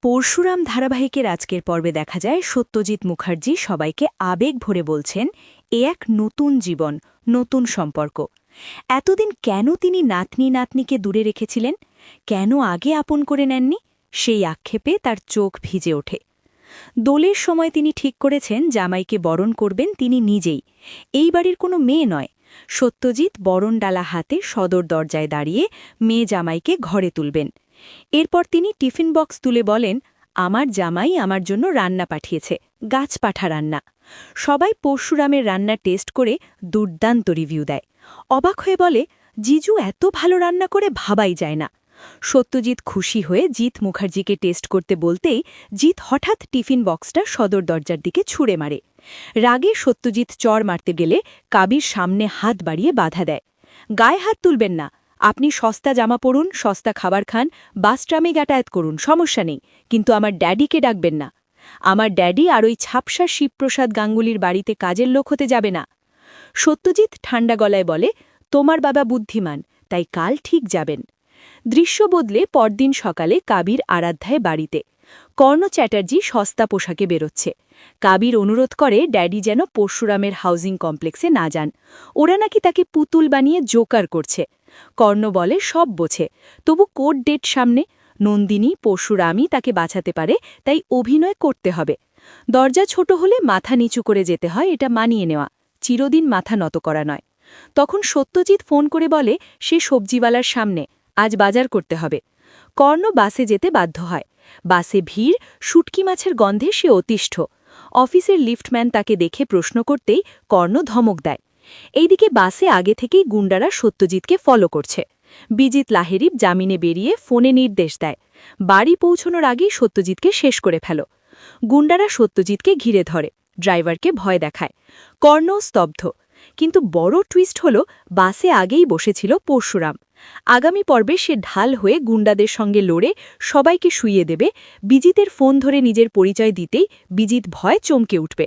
পরশুরাম ধারাবাহিকের আজকের পর্বে দেখা যায় সত্যজিৎ মুখার্জি সবাইকে আবেগ ভরে বলছেন এ এক নতুন জীবন, নতুন সম্পর্ক। এতদিন কেন তিনি নাতনি নাতনিকে দূরে রেখেছিলেন, কেন আগে আপন করে নেননি, সেই আক্ষেপে তার চোখ ভিজে ওঠে। দোলের সময় তিনি ঠিক করেছেন জামাইকে বরণ করবেন তিনি নিজেই, এই বাড়ির কোনো মেয়ে নয়। সত্যজিৎ বরণডালা হাতে সদর দরজায় দাঁড়িয়ে মেয়ে জামাইকে ঘরে তুলবেন। এরপর তিনি টিফিন বক্স তুলে বলেন, আমার জামাই আমার জন্য রান্না পাঠিয়েছে, গাছ পাঠা রান্না। সবাই পরশুরামের রান্না টেস্ট করে দুর্দান্ত রিভিউ দেয়। অবাক হয়ে বলে, জিজু এত ভালো রান্না করে ভাবাই যায় না। সত্যজিৎ খুশি হয়ে জিৎ মুখার্জিকে টেস্ট করতে বলতেই জিৎ হঠাৎ টিফিন বক্সটা সদর দরজার দিকে ছুঁড়ে মারে। রাগে সত্যজিৎ চর মারতে গেলে কাবির সামনে হাত বাড়িয়ে বাধা দেয়। গায়ে হাত তুলবেন না, আপনি সস্তা জামা পরুন, সস্তা খাবার খান, বাস ট্রামে যাতায়াত করুন, সমস্যা নেই, কিন্তু আমার ড্যাডিকে ডাকবেন না। আমার ড্যাডি আর ওই ছাপসা শিবপ্রসাদ গাঙ্গুলির বাড়িতে কাজের লোক হতে যাবে না। সত্যজিৎ ঠান্ডা গলায় বলে, তোমার বাবা বুদ্ধিমান, তাই কাল ঠিক যাবেন। দৃশ্য বদলে পরদিন সকালে কাবির আরাধ্যায় বাড়িতে। কর্ণ চ্যাটার্জি সস্তা পোশাকে বেরোচ্ছে। কাবির অনুরোধ করে ড্যাডি যেন পরশুরামের হাউজিং কমপ্লেক্সে না যান, ওরা নাকি তাকে পুতুল বানিয়ে জোকার করছে। কর্ণ বলে সব বোঝে, তবু কোর্ট ডেট সামনে, নন্দিনী পরশুরামই তাকে বাঁচাতে পারে, তাই অভিনয় করতে হবে। দরজা ছোট হলে মাথা নিচু করে যেতে হয়, এটা মানিয়ে নেওয়া, চিরদিন মাথা নত করা নয়। তখন সত্যজিৎ ফোন করে বলে সে সবজিওয়ালার সামনে, আজ বাজার করতে হবে। কর্ণ বাসে যেতে বাধ্য হয়। বাসে ভিড়, শুটকি মাছের গন্ধে সে অতিষ্ঠ। অফিসের লিফটম্যান তাকে দেখে প্রশ্ন করতেই কর্ণ ধমক দেয়। এইদিকে বাসে আগে থেকেই গুন্ডারা সত্যজিৎকে ফলো করছে। বিজিত লাহেরি জামিনে বেরিয়ে ফোনে নির্দেশ দেয়, বাড়ি পৌঁছনোর আগেই সত্যজিৎকে শেষ করে ফেলো। গুন্ডারা সত্যজিৎকে ঘিরে ধরে, ড্রাইভারকে ভয় দেখায়। কর্ণ স্তব্ধ। কিন্তু বড় টুইস্ট হল, বাসে আগেই বসেছিল পরশুরাম। আগামী পর্বে সে ঢাল হয়ে গুন্ডাদের সঙ্গে লড়ে সবাইকে শুইয়ে দেবে। বিজিতের ফোন ধরে নিজের পরিচয় দিতেই বিজিত ভয় চমকে উঠবে।